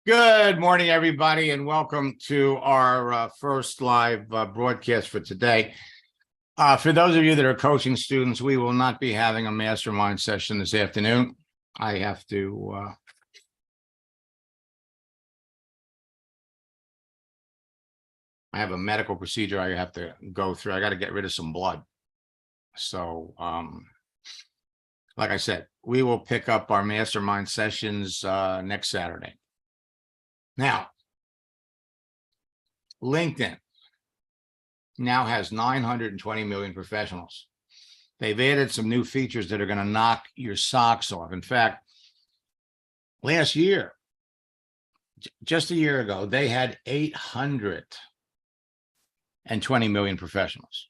Good morning, everybody, and welcome to our first live broadcast for today. For those of you that are coaching students, we will not be having a mastermind session this afternoon. I have a medical procedure I have to go through. I got to get rid of some blood. So, like I said, we will pick up our mastermind sessions next Saturday. Now, LinkedIn now has 920 million professionals. They've added some new features that are going to knock your socks off. In fact, last year, just a year ago, they had 820 million professionals.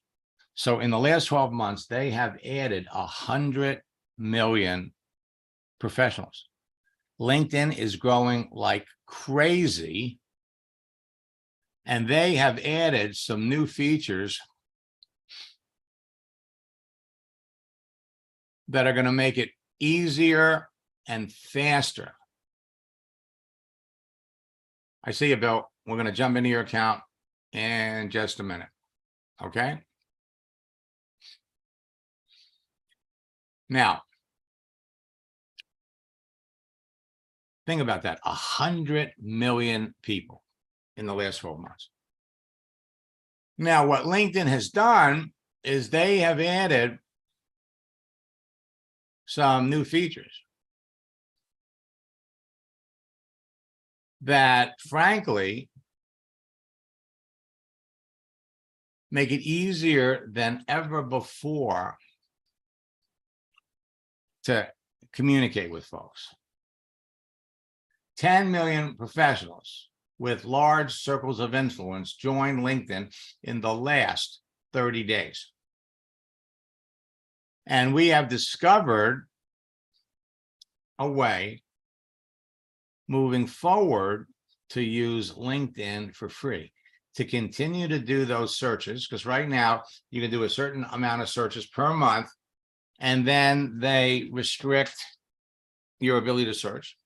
So in the last 12 months, they have added 100 million professionals. LinkedIn is growing like crazy, and they have added some new features that are going to make it easier and faster. I see you, Bill. We're going to jump into your account in just a minute. Okay. Now, think about that. 100 million people in the last 12 months. Now, what LinkedIn has done is they have added some new features that, frankly, make it easier than ever before to communicate with folks. 10 million professionals with large circles of influence joined LinkedIn in the last 30 days. And we have discovered a way moving forward to use LinkedIn for free, to continue to do those searches, because right now you can do a certain amount of searches per month, and then they restrict your ability to search.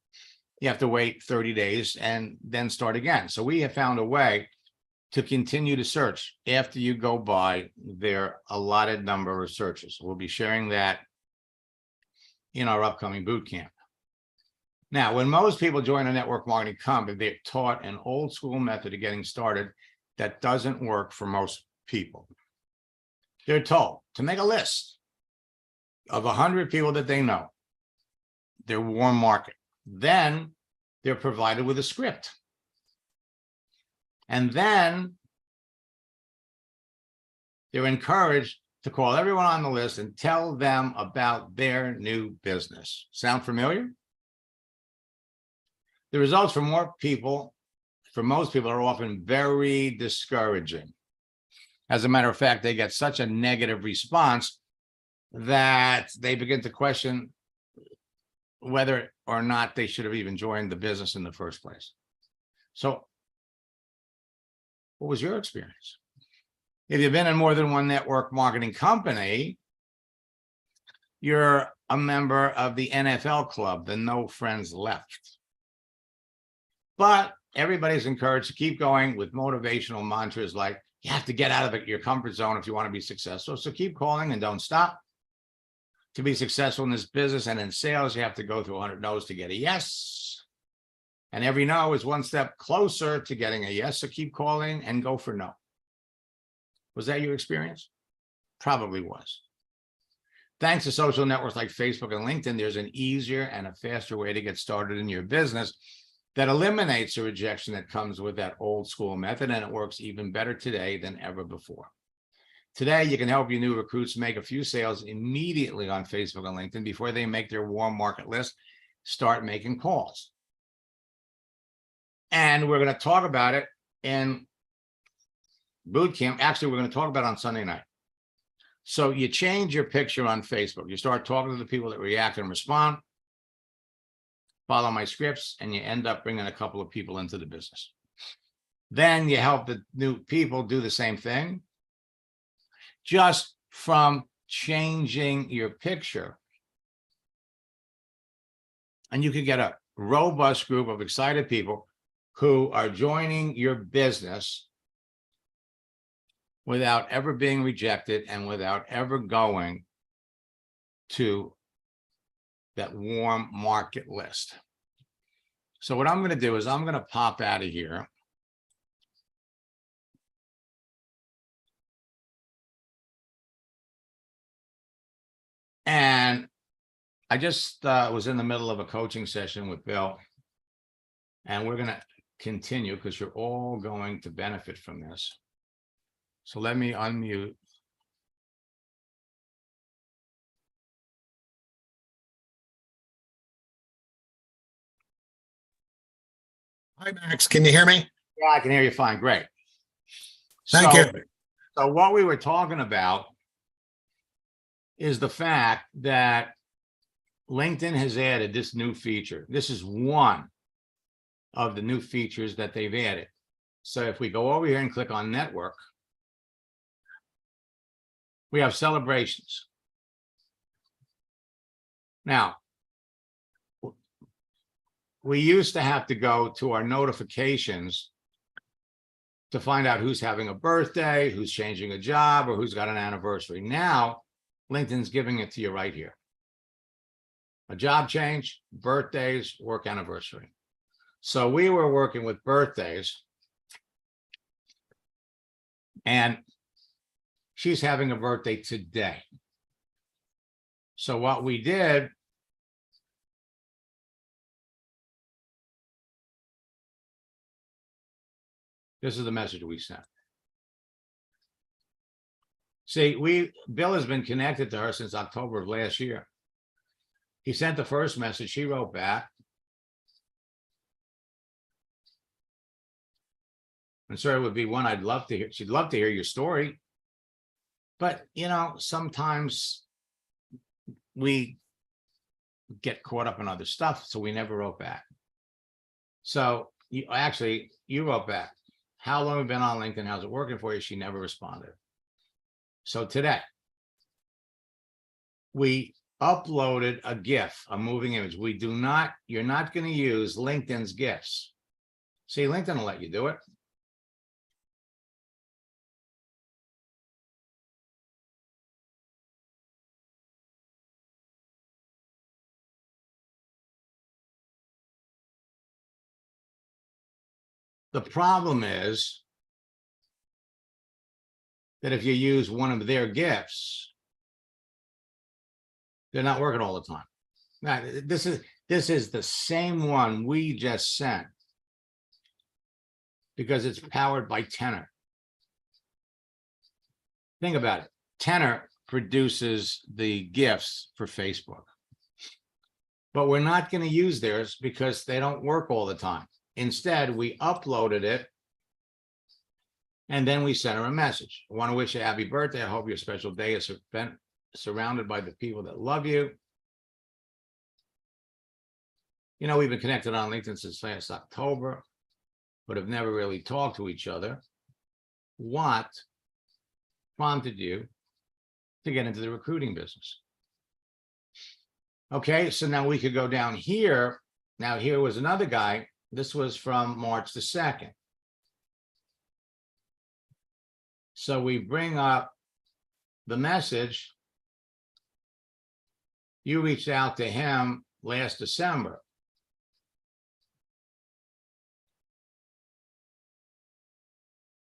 You have to wait 30 days and then start again. So we have found a way to continue to search after you go by their allotted number of searches. We'll be sharing that in our upcoming boot camp. Now, when most people join a network marketing company, they're taught an old school method of getting started that doesn't work for most people. They're told to make a list of 100 people that they know, their warm market. Then they're provided with a script. And then they're encouraged to call everyone on the list and tell them about their new business. Sound familiar? The results for most people are often very discouraging. As a matter of fact, they get such a negative response that they begin to question whether or not they should have even joined the business in the first place. So, what was your experience? If you've been in more than one network marketing company, you're a member of the NFL club, the No Friends Left. But everybody's encouraged to keep going with motivational mantras like, you have to get out of your comfort zone if you want to be successful. So keep calling and don't stop. To be successful in this business and in sales, you have to go through 100 no's to get a yes. And every no is one step closer to getting a yes. So keep calling and go for no. Was that your experience? Probably was. Thanks to social networks like Facebook and LinkedIn, there's an easier and a faster way to get started in your business that eliminates the rejection that comes with that old school method, and it works even better today than ever before. Today, you can help your new recruits make a few sales immediately on Facebook and LinkedIn before they make their warm market list, start making calls. And we're going to talk about it in boot camp. Actually, we're going to talk about it on Sunday night. So you change your picture on Facebook. You start talking to the people that react and respond, follow my scripts, and you end up bringing a couple of people into the business. Then you help the new people do the same thing, just from changing your picture. And you can get a robust group of excited people who are joining your business without ever being rejected and without ever going to that warm market list. So what I'm going to do is I'm going to pop out of here. And I just was in the middle of a coaching session with Bill, and we're going to continue because you're all going to benefit from this. So let me unmute. Hi, Max. Can you hear me? Yeah, I can hear you fine. Great. Thank you. So what we were talking about is the fact that LinkedIn has added this new feature. This is one of the new features that they've added. So if we go over here and click on network, we have celebrations. Now, we used to have to go to our notifications to find out who's having a birthday, who's changing a job, or who's got an anniversary. Now, LinkedIn's giving it to you right here. A job change, birthdays, work anniversary. So we were working with birthdays, and she's having a birthday today. So what we did, this is the message we sent. See, Bill has been connected to her since October of last year. He sent the first message, she wrote back. And so it would be one I'd love to hear. She'd love to hear your story. But, you know, sometimes we get caught up in other stuff, so we never wrote back. So you wrote back. How long have you been on LinkedIn? How's it working for you? She never responded. So today, we uploaded a GIF, a moving image. You're not going to use LinkedIn's GIFs. See, LinkedIn will let you do it. The problem is that if you use one of their GIFs, they're not working all the time. Now, this is the same one we just sent because it's powered by Tenor. Think about it. Tenor produces the GIFs for Facebook, but we're not going to use theirs because they don't work all the time. Instead, we uploaded it, and then we sent her a message. I want to wish you a happy birthday. I hope your special day is spent surrounded by the people that love you. You know, we've been connected on LinkedIn since last October, but have never really talked to each other. What prompted you to get into the recruiting business? Okay, so now we could go down here. Now, here was another guy. This was from March the 2nd. So we bring up the message. You reached out to him last December.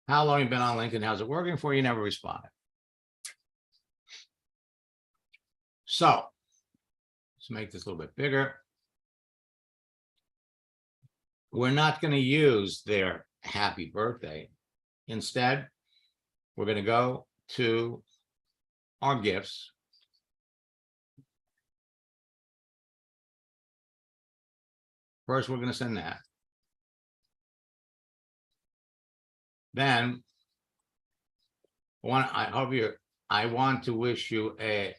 How long have you been on LinkedIn? How's it working for you? You never responded. So let's make this a little bit bigger. We're not going to use their happy birthday. Instead, we're going to go to our gifts. First, we're going to send that. Then I want to wish you a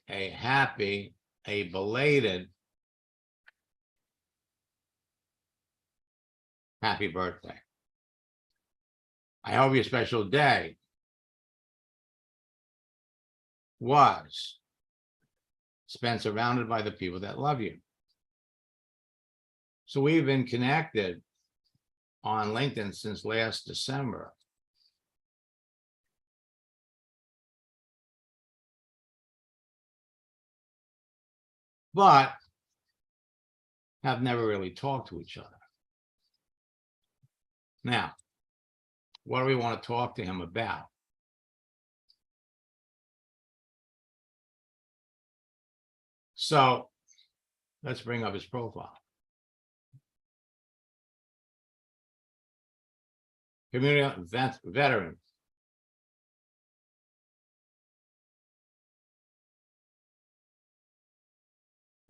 belated happy birthday. I hope your special day was spent surrounded by the people that love you. So we've been connected on LinkedIn since last December. But have never really talked to each other. Now, what do we want to talk to him about? So let's bring up his profile. Community veteran.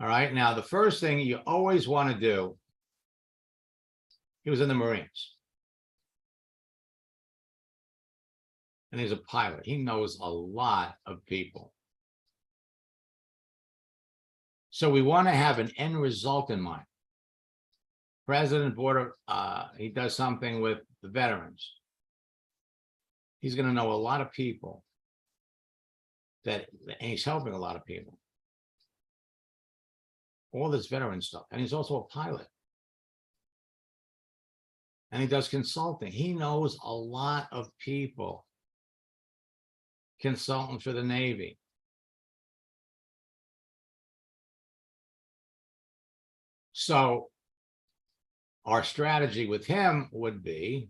All right, now the first thing you always want to do, he was in the Marines. And he's a pilot. He knows a lot of people. So we want to have an end result in mind. President Board of, he does something with the veterans. He's going to know a lot of people and he's helping a lot of people. All this veteran stuff. And he's also a pilot. And he does consulting. He knows a lot of people. Consultant for the Navy. So our strategy with him would be,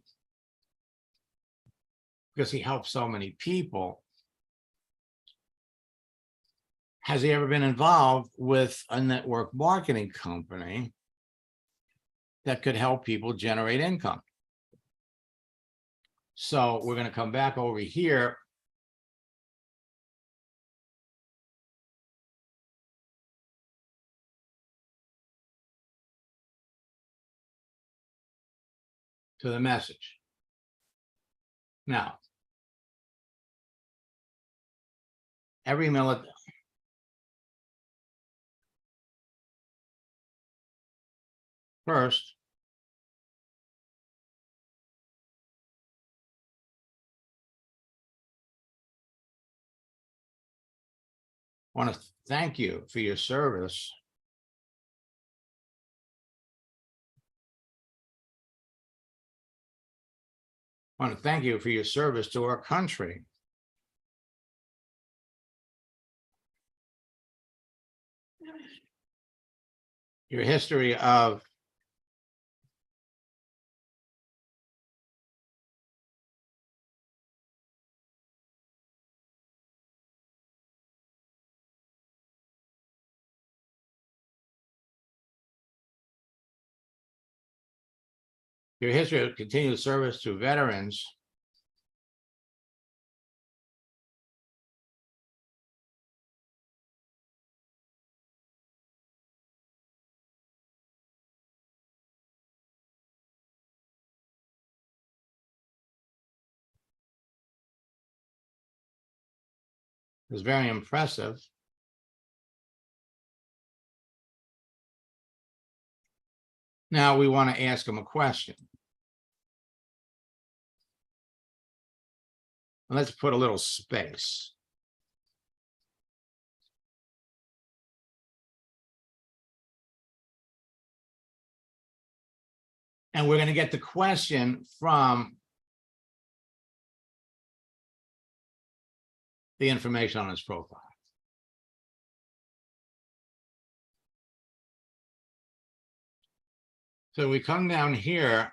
because he helps so many people, has he ever been involved with a network marketing company that could help people generate income? So we're going to come back over here. To the message. Now, every military. First, I want to thank you for your service. I want to thank you for your service to our country. Your history of continued service to veterans is very impressive. Now we want to ask him a question. Let's put a little space. And we're going to get the question from the information on his profile. So we come down here.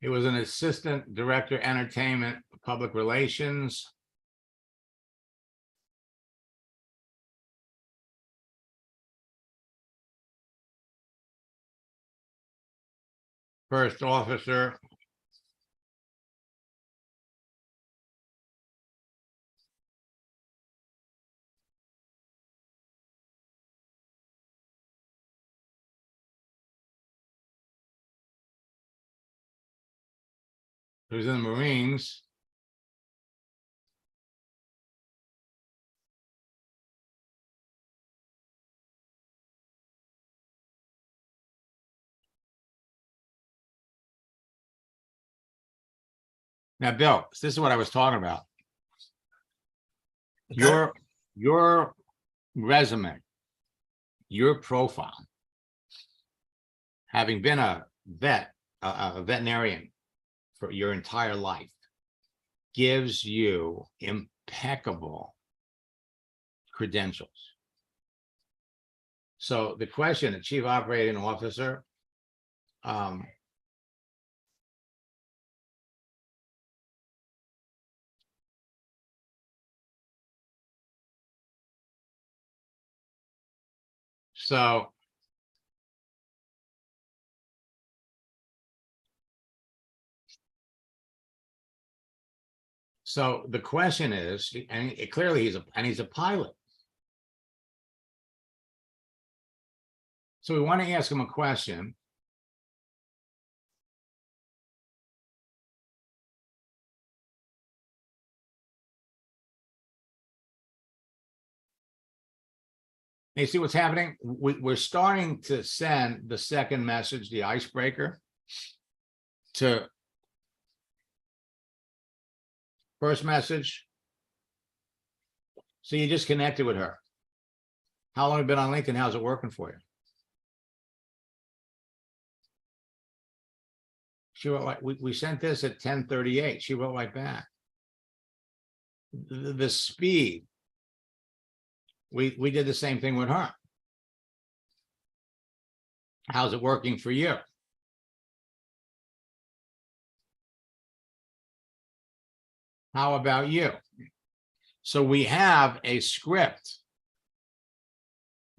He was an assistant director, entertainment, public relations. First officer. He was in the Marines. Now, Bill, this is what I was talking about. Okay. Your resume, your profile, having been a veterinarian for your entire life, gives you impeccable credentials. So the question, the chief operating officer, so the question is, and clearly he's a pilot. So we want to ask him a question. You see what's happening? We're starting to send the second message, the icebreaker, to first message. So you just connected with her. How long have you been on LinkedIn? How's it working for you? She wrote like, we sent this at 10:38. She wrote like that. The speed. We did the same thing with her. How's it working for you? How about you? So we have a script.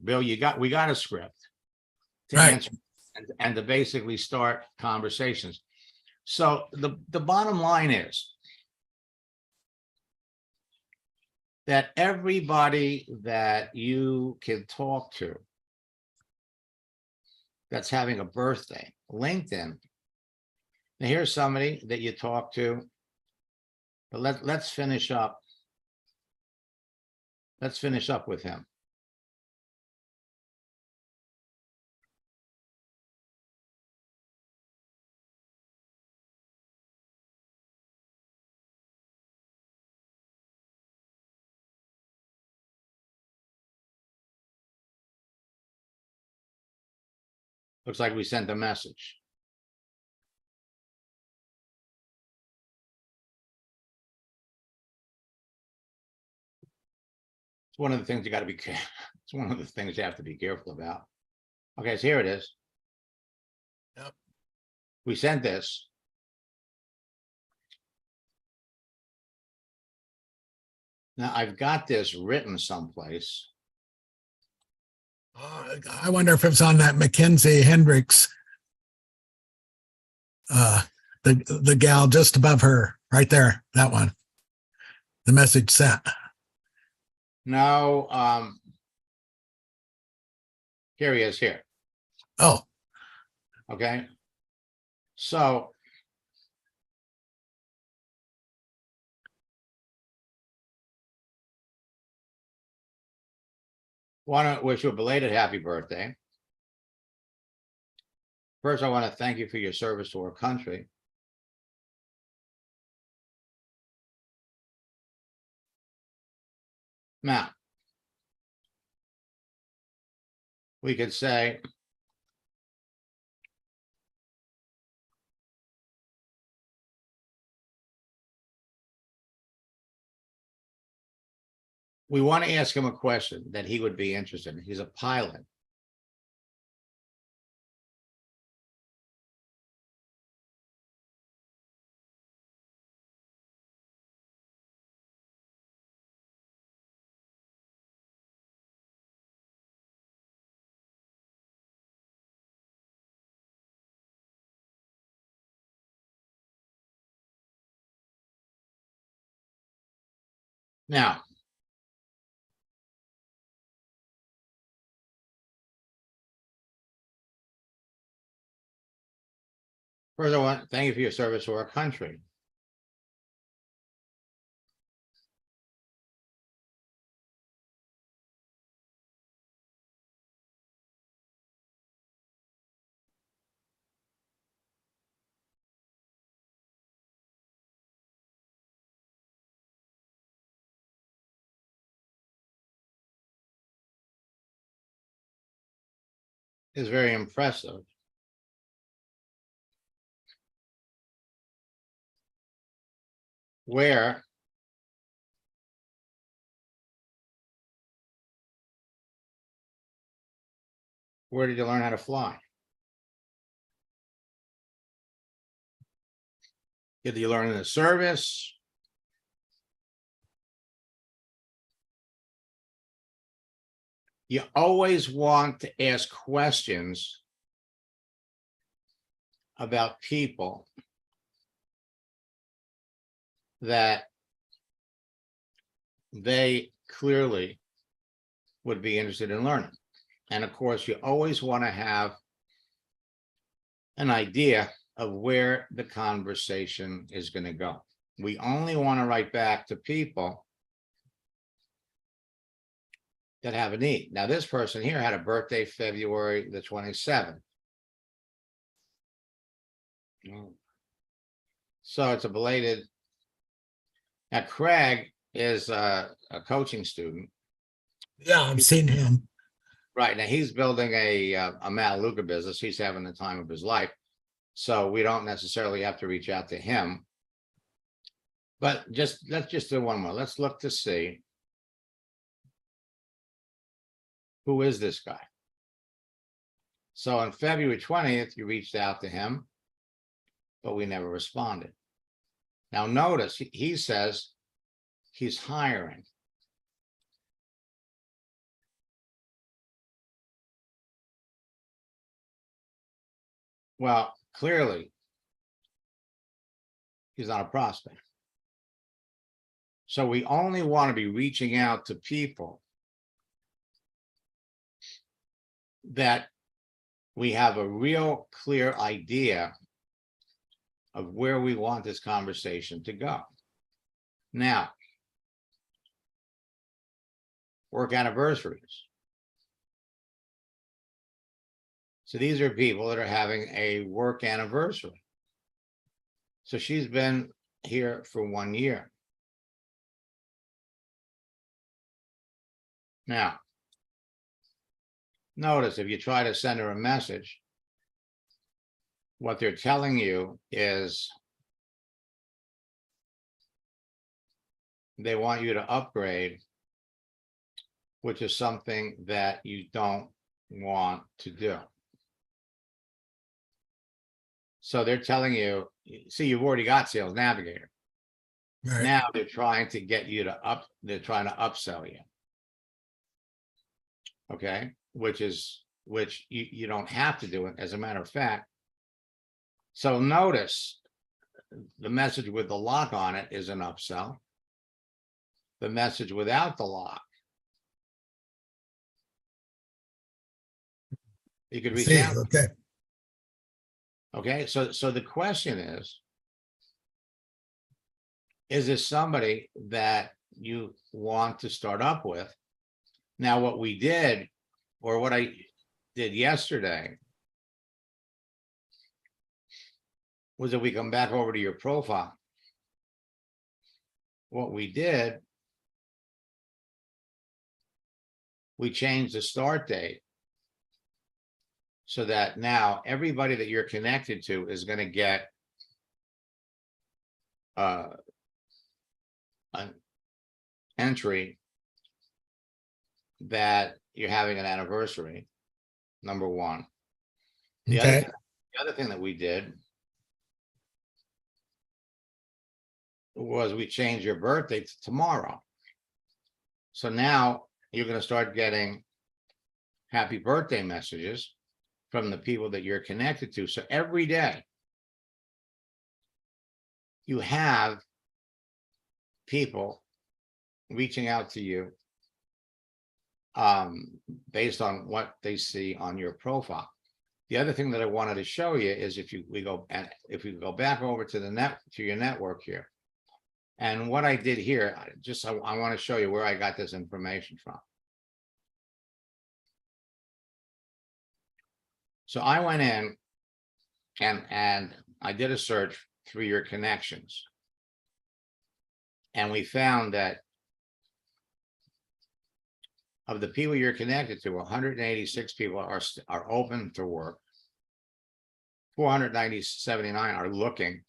Bill, we got a script to Right. answer and to basically start conversations. So the bottom line is that everybody that you can talk to that's having a birthday, LinkedIn. Now here's somebody that you talk to, but let's finish up. Let's finish up with him. Looks like we sent a message. It's one of the things you got to be careful. It's one of the things you have to be careful about. Okay, so here it is. Yep. We sent this. Now I've got this written someplace. I wonder if it's on that Mackenzie Hendricks. The gal just above her, right there, that one. The message sent. No, here he is here. Oh, Okay. So want to wish you a belated happy birthday. First, I want to thank you for your service to our country. Now, we could say, we want to ask him a question that he would be interested in. He's a pilot. Now, first, I want to thank you for your service to our country. is very impressive. Where did you learn how to fly? Did you learn in the service? You always want to ask questions about people that they clearly would be interested in learning. And of course, you always want to have an idea of where the conversation is going to go. We only want to write back to people that have a need. Now, this person here had a birthday February the 27th. So it's a belated. Now, Craig is a coaching student. Yeah, I've seen him. Right. Now he's building a Mataluca business. He's having the time of his life. So we don't necessarily have to reach out to him. But let's just do one more. Let's look to see. Who is this guy? So on February 20th, you reached out to him, but we never responded. Now notice he says he's hiring. Well, clearly, he's not a prospect. So we only want to be reaching out to people that we have a real clear idea of where we want this conversation to go. Now, work anniversaries. So these are people that are having a work anniversary. So she's been here for 1 year. Now, notice if you try to send her a message, what they're telling you is they want you to upgrade, which is something that you don't want to do. So they're telling you, see, you've already got Sales Navigator. Right. Now they're trying to get you to they're trying to upsell you. Okay, which you don't have to do it, as a matter of fact. So notice the message with the lock on it is an upsell. The message without the lock, you could reach out. Okay. Okay, so the question is this somebody that you want to start up with? Now, what we did, or what I did yesterday, was that we come back over to your profile. What we did, we changed the start date so that now everybody that you're connected to is going to get an entry that you're having an anniversary, number one. The other thing that we did was we changed your birthday to tomorrow. So now you're going to start getting happy birthday messages from the people that you're connected to. So every day you have people reaching out to you based on what they see on your profile. The other thing that I wanted to show you is if we go back over to your network here, and what I did here, I want to show you where I got this information from. So I went in and I did a search through your connections, and we found that of the people you're connected to, 186 people are open to work. 479 are looking.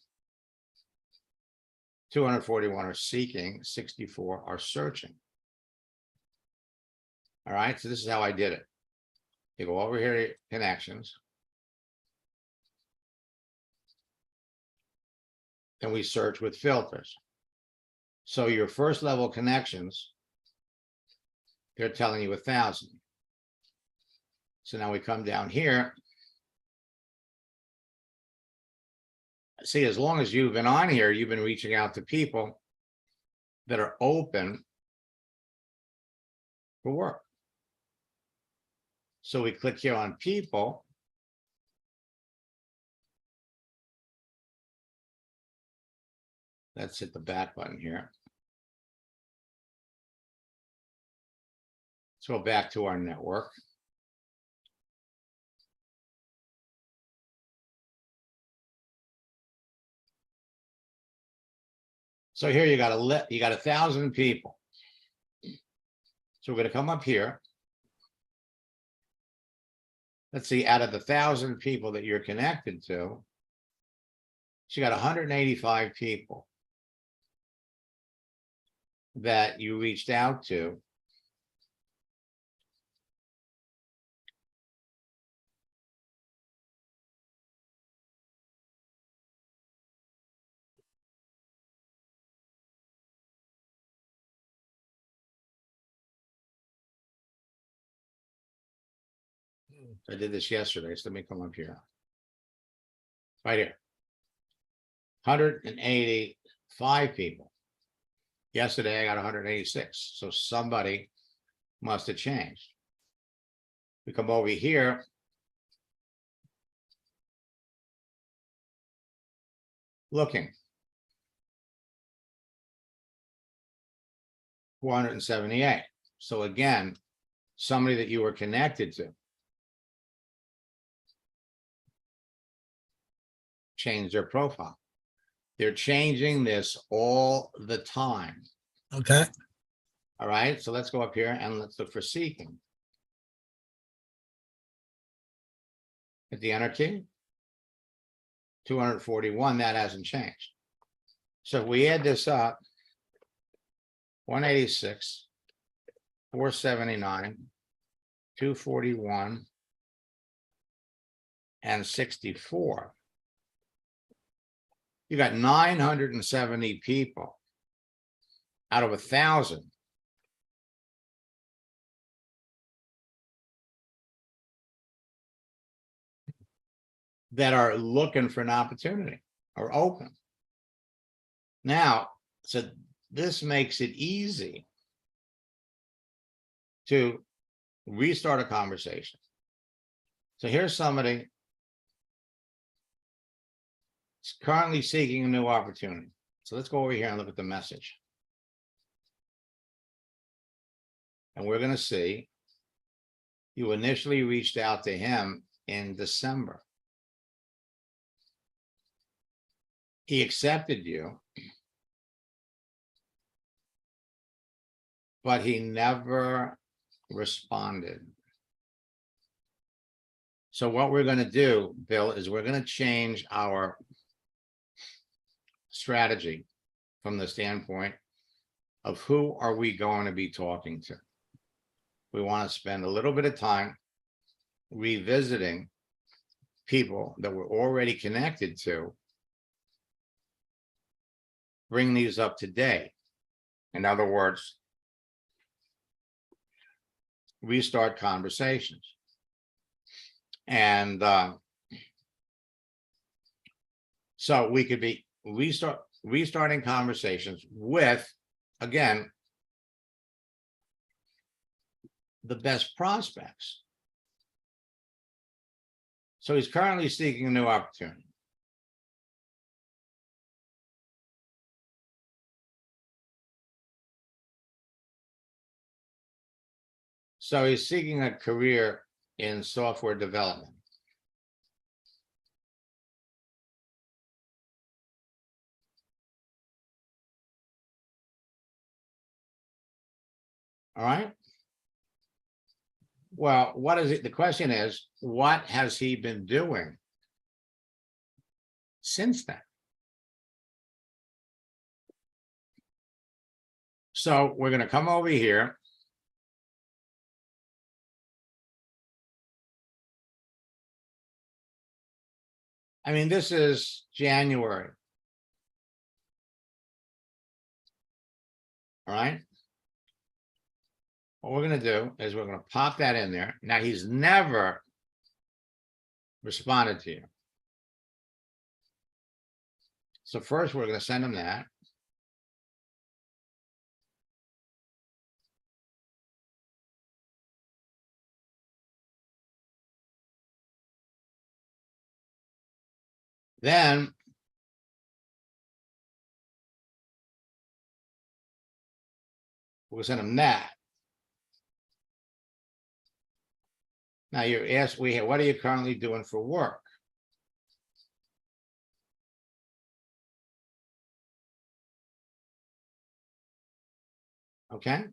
241 are seeking, 64 are searching. All right, so this is how I did it. You go over here to connections. And we search with filters. So your first level connections, they're telling you 1,000. So now we come down here. See, as long as you've been on here, you've been reaching out to people that are open for work. So we click here on people. Let's hit the back button here. Let's go back to our network. So here you got 1,000 people. So we're going to come up here. Let's see, out of the 1,000 people that you're connected to, you got 185 people that you reached out to. I did this yesterday, so let me come up here. Right here. 185 people. Yesterday, I got 186. So somebody must have changed. We come over here. Looking. 478. So again, somebody that you were connected to changed their profile. They're changing this all the time. Okay. All right, so let's go up here and let's look for seeking. Hit the enter key. 241, that hasn't changed. So if we add this up, 186, 479, 241, and 64. You got 970 people out of 1,000 that are looking for an opportunity or open. Now, so this makes it easy to restart a conversation. So here's somebody currently seeking a new opportunity. So let's go over here and look at the message. And we're going to see you initially reached out to him in December. He accepted you, but he never responded. So what we're going to do, Bill, is we're going to change our strategy from the standpoint of who are we going to be talking to. We want to spend a little bit of time revisiting people that we're already connected to, bring these up to date. In other words, restart conversations. And so we could be restarting conversations with, again, the best prospects. So he's currently seeking a new opportunity. So he's seeking a career in software development. All right. Well, what is it? The question is, what has he been doing since then? So we're going to come over here. I mean, this is January. All right. What we're going to do is we're going to pop that in there. Now, he's never responded to you. So first, we're going to send him that. Then we'll send him that. Now you're asked, what are you currently doing for work? Okay.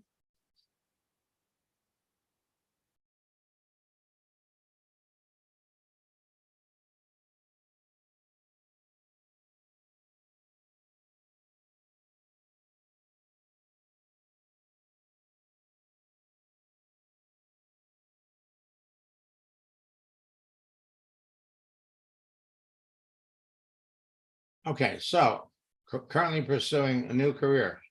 Okay, so currently pursuing a new career.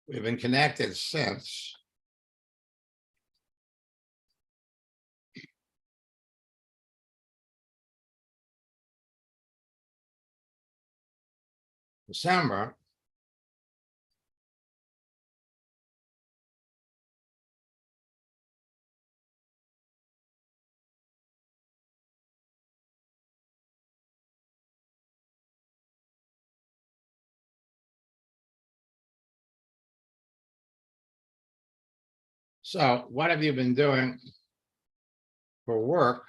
We've been connected since December. So what have you been doing for work?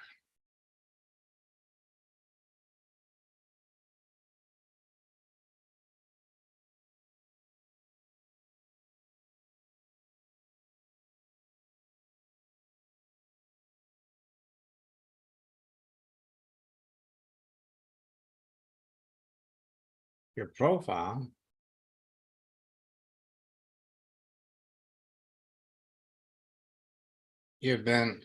Your profile. You've been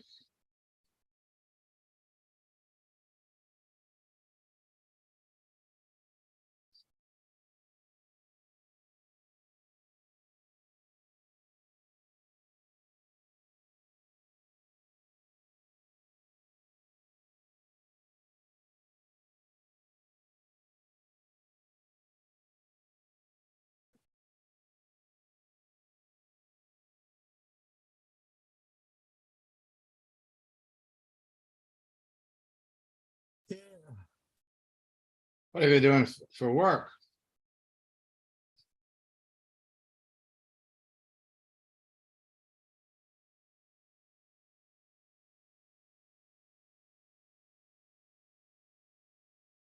what are you doing for work?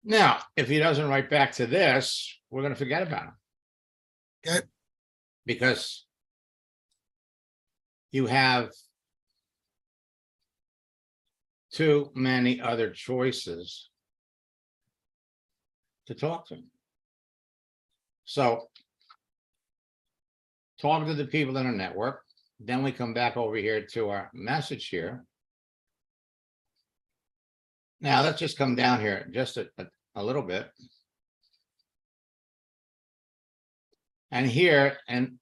Now, if he doesn't write back to this, we're going to forget about him. Okay. Because you have too many other choices to talk to. So talk to the people in our network. Then we come back over here to our message here. Now let's just come down here just a little bit. And here, and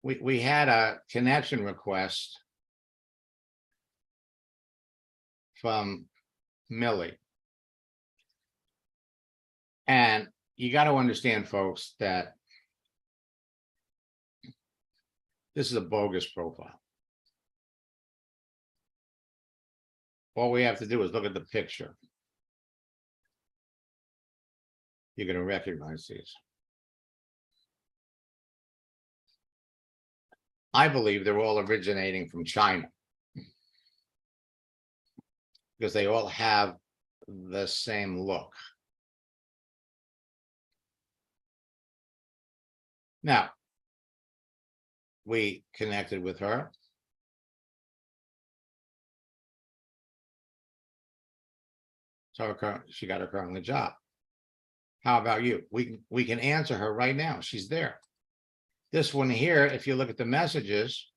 we had a connection request from Millie. And you got to understand, folks, that this is a bogus profile. All we have to do is look at the picture. You're going to recognize these. I believe they're all originating from China. because they all have the same look. Now, we connected with her. So she got her currently job. How about you? We can answer her right now. She's there. This one here, if you look at the messages,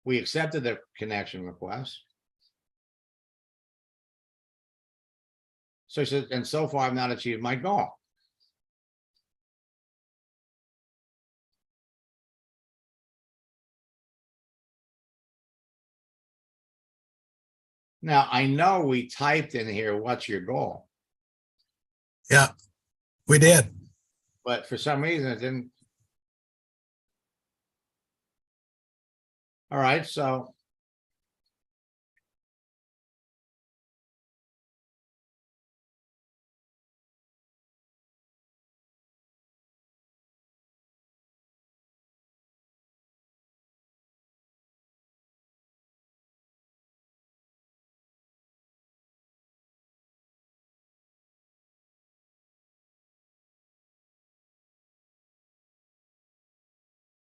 we accepted the connection request. So she said, and so far I've not achieved my goal. Now, I know we typed in here, what's your goal? Yeah, we did. But for some reason it didn't. All right, so.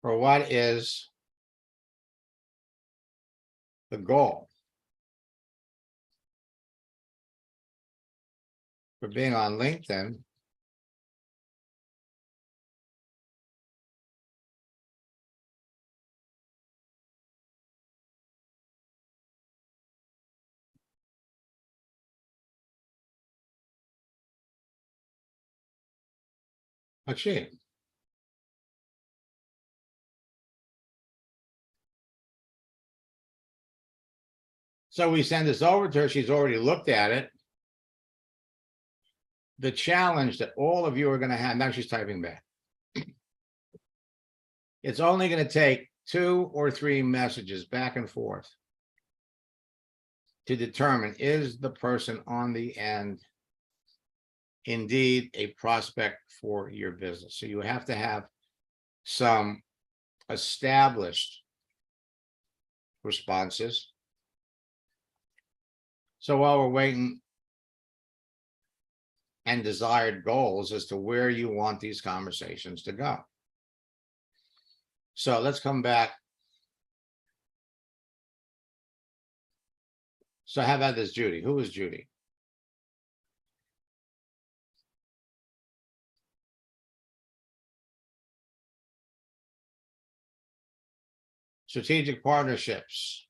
For what is the goal? For being on LinkedIn. Achieve. So we send this over to her. She's already looked at it. The challenge that all of you are going to have, now she's typing back. It's only going to take 2 or 3 messages back and forth to determine, is the person on the end indeed a prospect for your business? So you have to have some established responses. So while we're waiting, and desired goals as to where you want these conversations to go. So let's come back. So how about this Judy? Who is Judy? Strategic partnerships.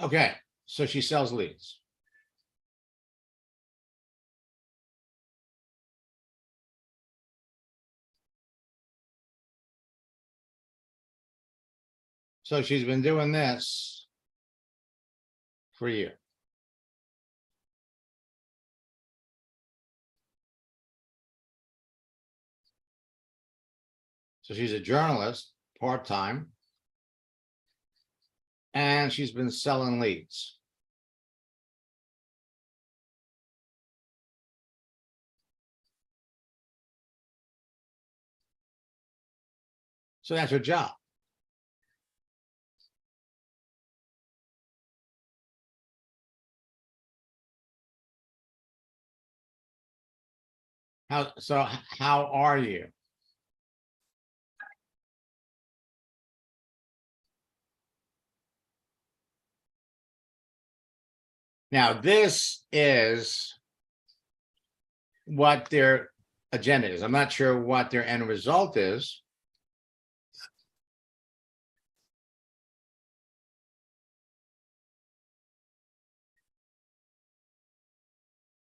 Okay, so she sells leads. So she's been doing this for a year. So she's a journalist, part-time, and she's been selling leads. So that's her job. How are you? Now, this is what their agenda is. I'm not sure what their end result is.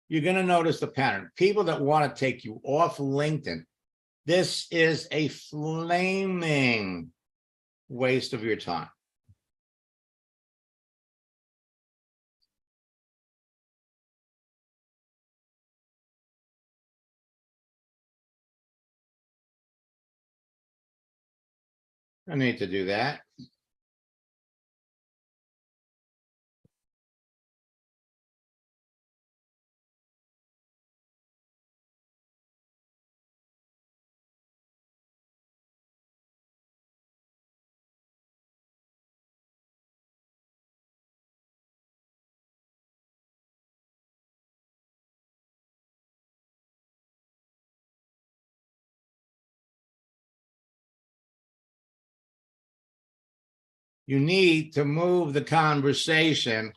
You're going to notice the pattern. People that want to take you off LinkedIn, this is a flaming waste of your time. I need to do that. You need to move the conversation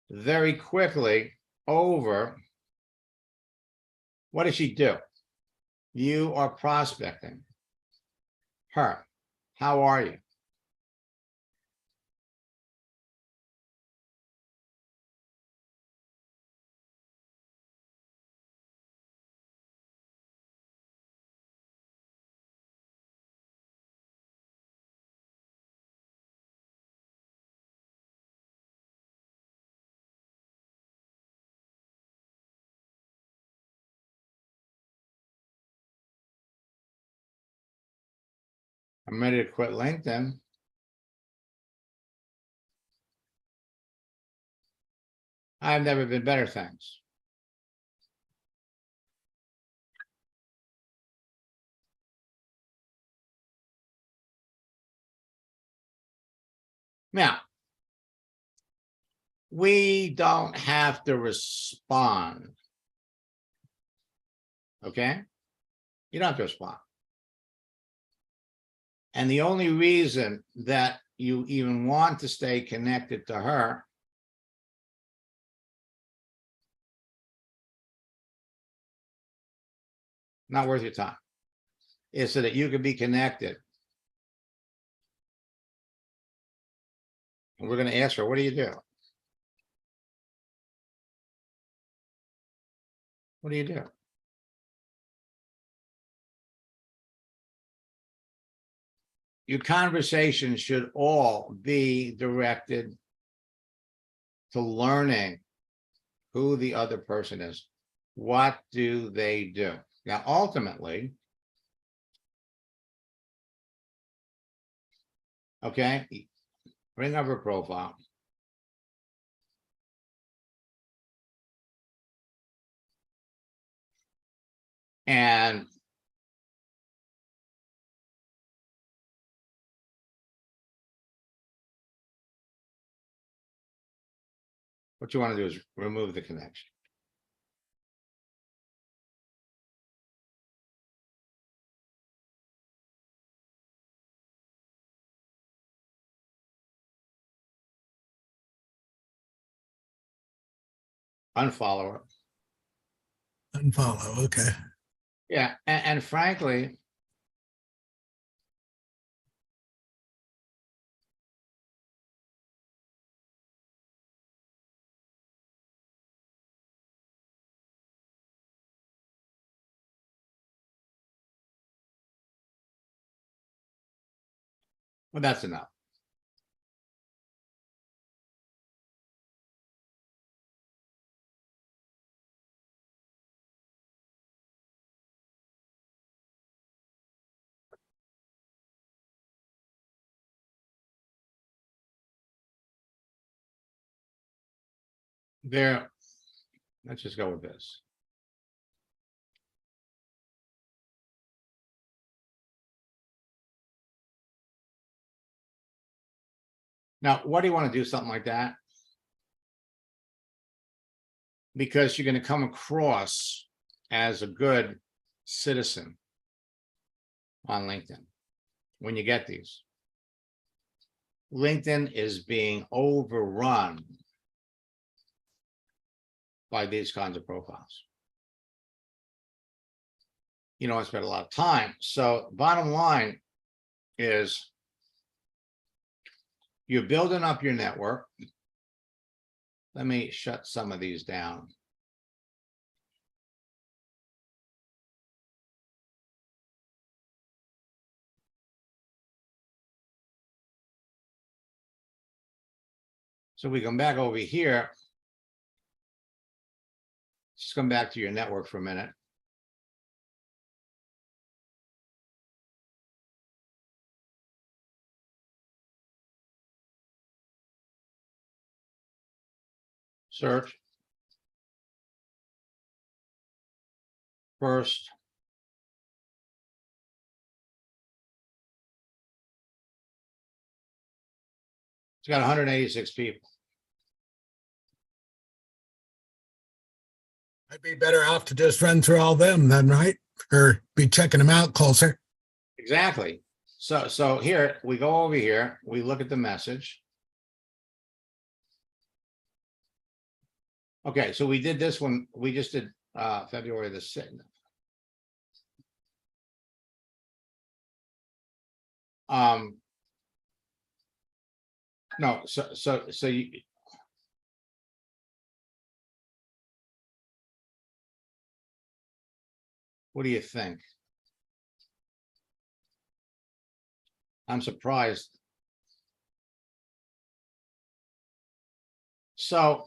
very quickly over. What does she do? You are prospecting her. How are you? I'm ready to quit LinkedIn. I've never been better, thanks. Now, we don't have to respond. Okay? You don't have to respond. And the only reason that you even want to stay connected to her not worth your time, is so that you can be connected. And we're going to ask her, what do you do? What do you do? Your conversation should all be directed to learning who the other person is. What do they do? Now, ultimately, okay, bring up her profile. And what you want to do is remove the connection. Unfollow her. Unfollow. Okay. Yeah, and frankly, well, that's enough. There, let's just go with this. Now, what do you want to do something like that? Because you're going to come across as a good citizen on LinkedIn when you get these. LinkedIn is being overrun by these kinds of profiles. You know, I spent a lot of time. So bottom line is you're building up your network. Let me shut some of these down. So we come back over here. Just come back to your network for a minute. Search. First. It's got 186 people. I'd be better off to just run through all them then, right? Or be checking them out closer. Exactly. So here, we go over here, we look at the message. Okay, so we did this one, we just did February the 6th. No, so you. What do you think? I'm surprised. So.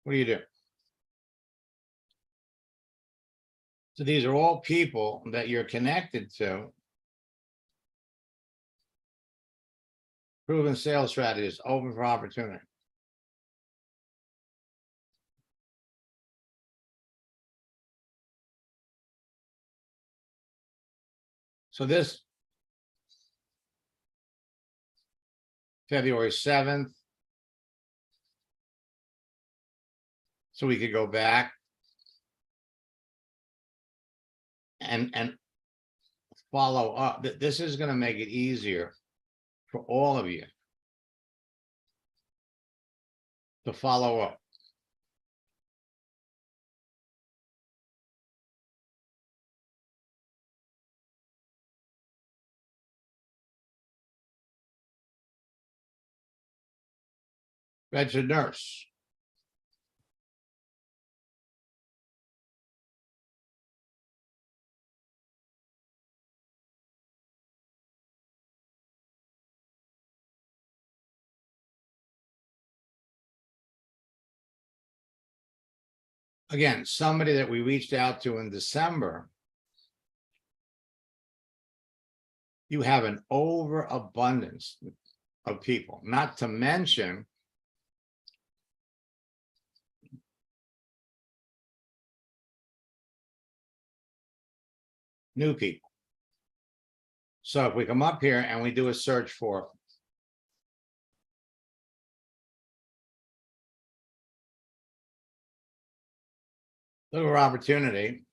What do you do? So these are all people that you're connected to. Proven sales strategies, open for opportunity. So this February 7th. So we could go back and follow up. This is going to make it easier for all of you to follow up. Registered nurse. Again, somebody that we reached out to in December. You have an overabundance of people, not to mention new people. So if we come up here and we do a search for little opportunity,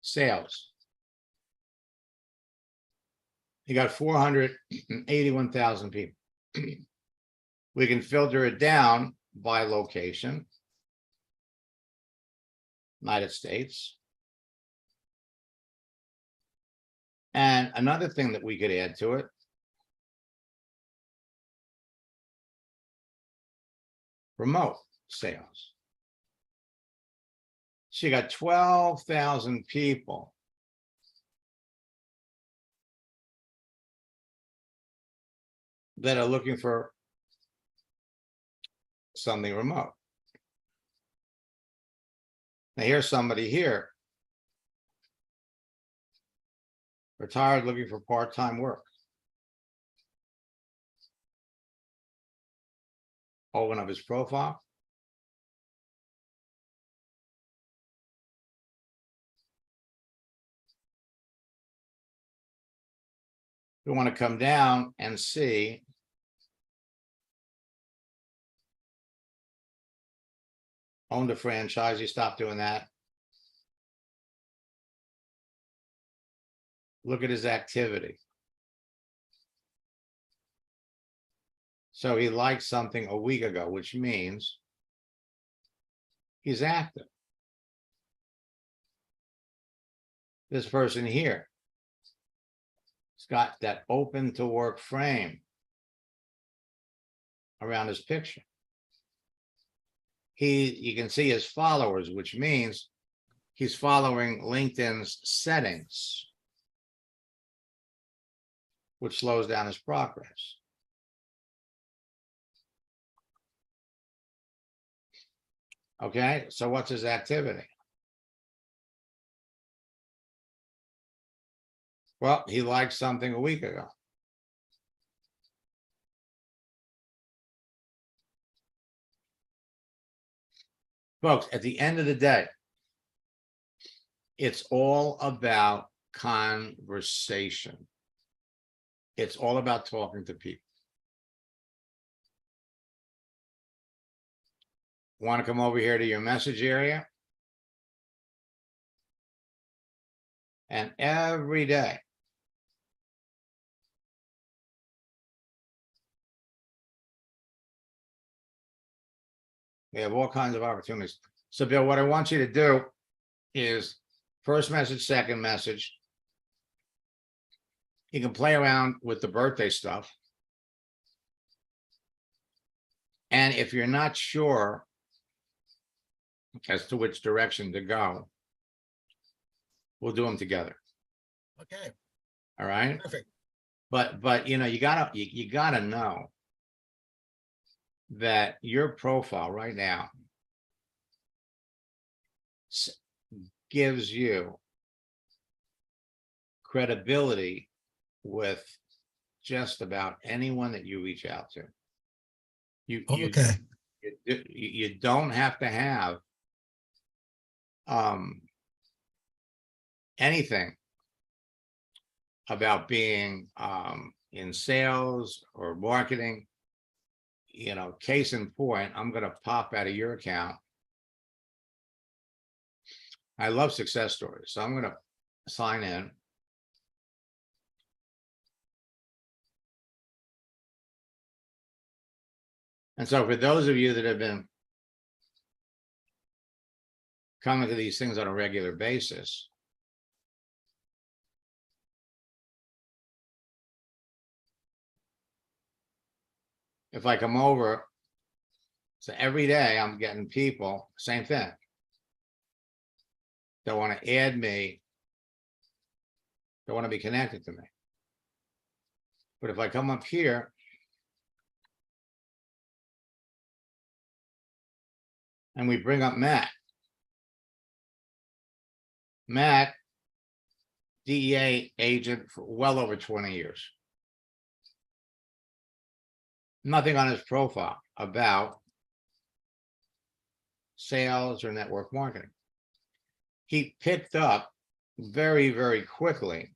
sales, you got 481,000 people. We can filter it down by location. United States. And another thing that we could add to it. Remote sales. So you got 12,000 people. That are looking for something remote. Now here's somebody here. Retired, looking for part-time work. Open up his profile. We want to come down and see owned a franchise. You stop doing that. Look at his activity. So he liked something a week ago, which means he's active. This person here, he's got that open to work frame around his picture. You can see his followers, which means he's following LinkedIn's settings, which slows down his progress. Okay, so what's his activity? Well, he liked something a week ago. Folks, at the end of the day, it's all about conversation. It's all about talking to people. Want to come over here to your message area? And every day, we have all kinds of opportunities. So Bill, what I want you to do is first message, second message. You can play around with the birthday stuff. And if you're not sure as to which direction to go, we'll do them together. Okay, All right. perfect. But you know, you gotta know that your profile right now gives you credibility with just about anyone that you reach out to. Okay, You don't have to have anything about being in sales or marketing. You know, case in point, I'm going to pop out of your account. I love success stories, so I'm going to sign in. And so for those of you that have been coming to these things on a regular basis, if I come over, so every day I'm getting people, same thing, that want to add me, that want to be connected to me. But if I come up here, and we bring up Matt. Matt, DEA agent for well over 20 years. Nothing on his profile about sales or network marketing. He picked up very, very quickly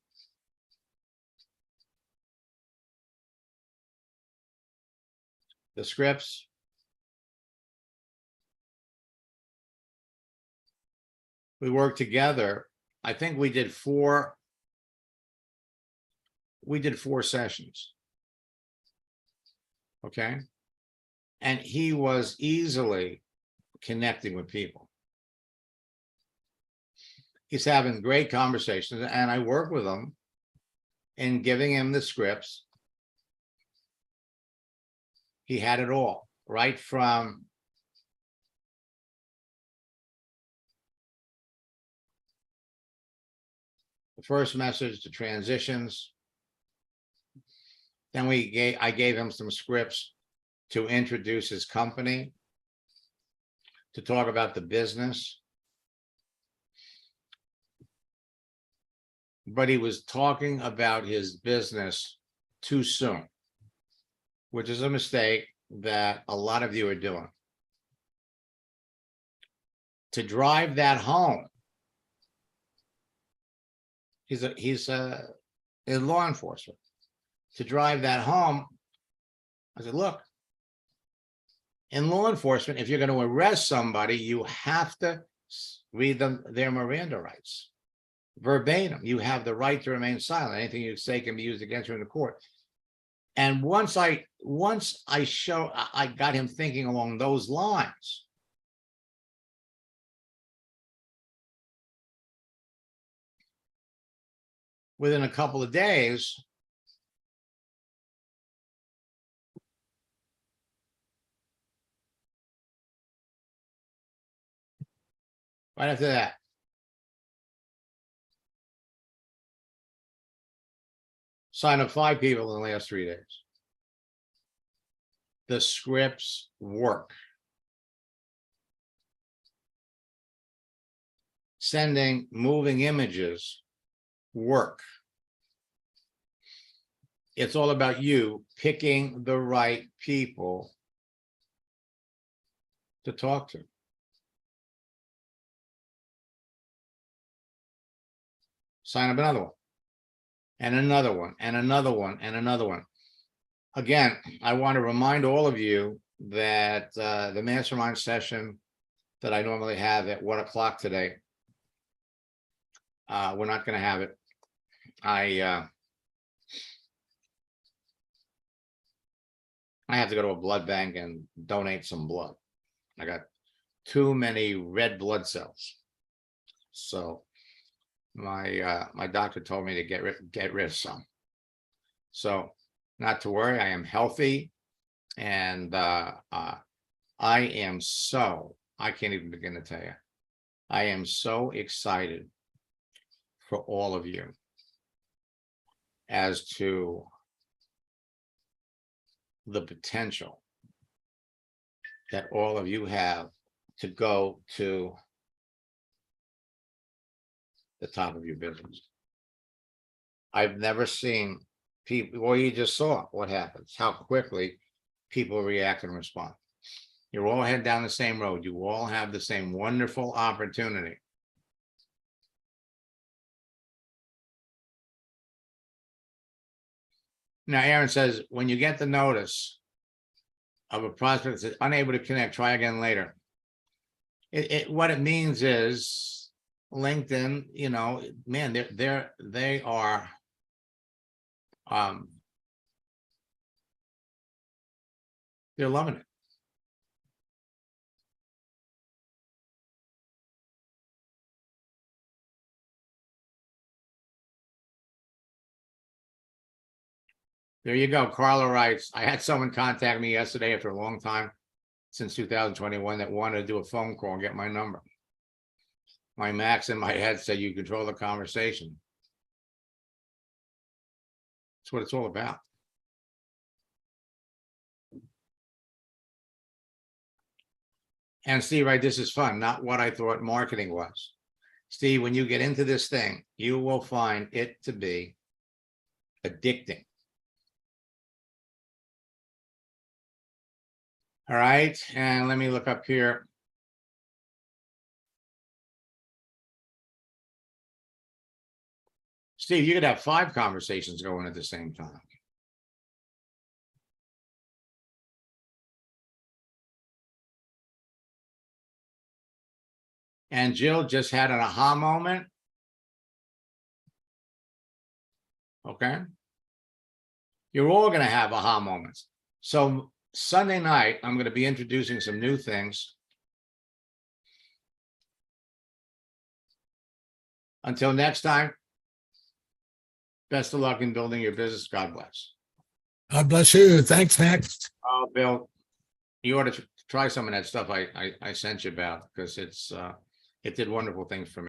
the scripts, we worked together. I think we did four sessions. Okay. And he was easily connecting with people. He's having great conversations, and I work with him in giving him the scripts. He had it all, right from the first message to transitions. Then I gave him some scripts to introduce his company, to talk about the business. But he was talking about his business too soon, which is a mistake that a lot of you are doing. To drive that home, he's in law enforcement. To drive that home, I said, look, in law enforcement, if you're going to arrest somebody, you have to read them their Miranda rights verbatim. You have the right to remain silent. Anything you say can be used against you in the court. And once I got him thinking along those lines, within a couple of days, right after that, signed up 5 people in the last 3 days. The scripts work. Sending moving images work. it's all about you picking the right people to talk to. Sign up another one. And another one, and another one, and another one. Again, I want to remind all of you that the mastermind session that I normally have at 1 o'clock today, we're not going to have it. I have to go to a blood bank and donate some blood. I got too many red blood cells. So my doctor told me to get rid of some. So not to worry, I am healthy, and I am so, I can't even begin to tell you, I am so excited for all of you as to the potential that all of you have to go to the top of your business. I've never seen people, well, you just saw what happens, how quickly people react and respond. You're all heading down the same road. You all have the same wonderful opportunity. Now, Aaron says, when you get the notice of a prospect that's unable to connect, try again later. What it means is LinkedIn, you know, man, they are they're loving it. There you go. Carla writes, I had someone contact me yesterday after a long time, since 2021, that wanted to do a phone call and get my number. My Max in my head said, you control the conversation. That's what it's all about. And Steve, right, this is fun, not what I thought marketing was. Steve, when you get into this thing, you will find it to be addicting. All right, and let me look up here. Steve, you could have 5 conversations going at the same time. And Jill just had an aha moment. Okay. You're all going to have aha moments. So Sunday night, I'm going to be introducing some new things. Until next time, best of luck in building your business. God bless. God bless you. Thanks, Max. Oh, Bill, you ought to try some of that stuff I sent you about, because it did wonderful things for me.